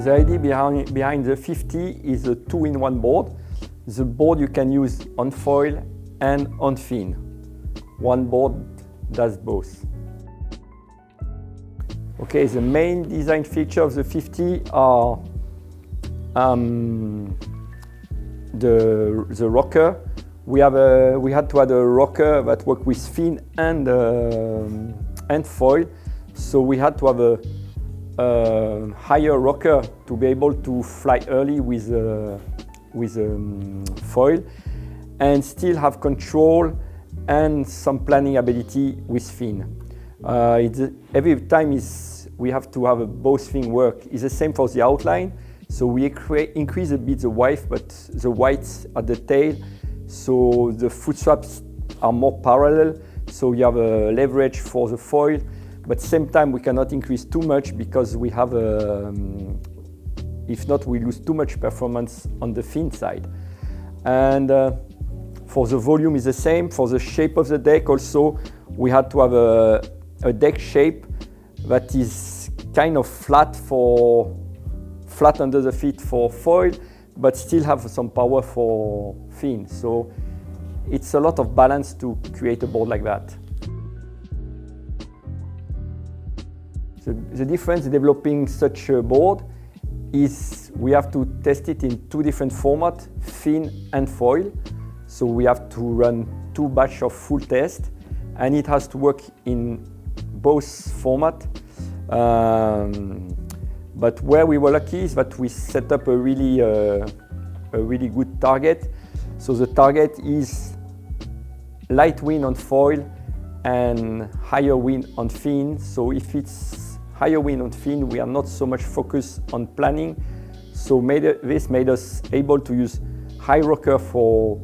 The idea behind the 50 is a 2-in-1 board. The board you can use on foil and on fin. One board does both. Okay, the main design feature of the 50 are the rocker. We had to add a rocker that works with fin and foil, so we had to have a higher rocker to be able to fly early with foil and still have control and some planning ability with fin. Every time we have to have both things work. It's the same for the outline, so we increase a bit the width, but the width at the tail, so the foot straps are more parallel, so you have a leverage for the foil. But at the same time, we cannot increase too much because we have if not, we lose too much performance on the fin side. And for the volume is the same. For the shape of the deck also, we had to have a deck shape that is kind of flat under the feet for foil, but still have some power for fin. So it's a lot of balance to create a board like that. The difference in developing such a board is we have to test it in two different formats, fin and foil. So we have to run 2 batches of full test, and it has to work in both formats. But where we were lucky is that we set up a really good target. So the target is light wind on foil and higher wind on fin. So if it's higher wind on fin, we are not so much focused on planning. So this made us able to use high rocker for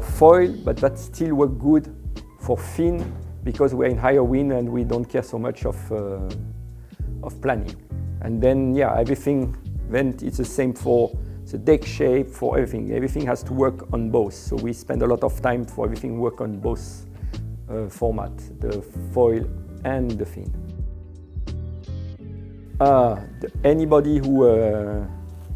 foil, but that still work good for fin because we're in higher wind and we don't care so much of planning. And then everything, then it's the same for the deck shape, for everything. Everything has to work on both. So we spend a lot of time for everything work on both formats, the foil and the fin. Anybody who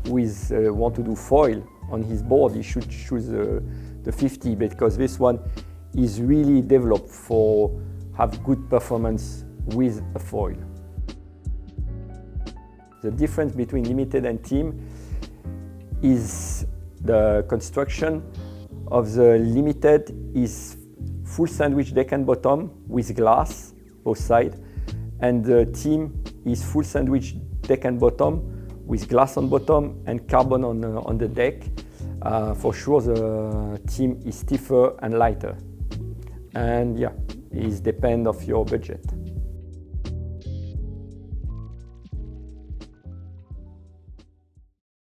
want to do foil on his board, he should choose the 50 because this one is really developed for have good performance with a foil. The difference between limited and team is the construction of the limited is full sandwich deck and bottom with glass both sides, and the team is full sandwich deck and bottom with glass on bottom and carbon on the deck. For sure the team is stiffer and lighter. And it depends on your budget.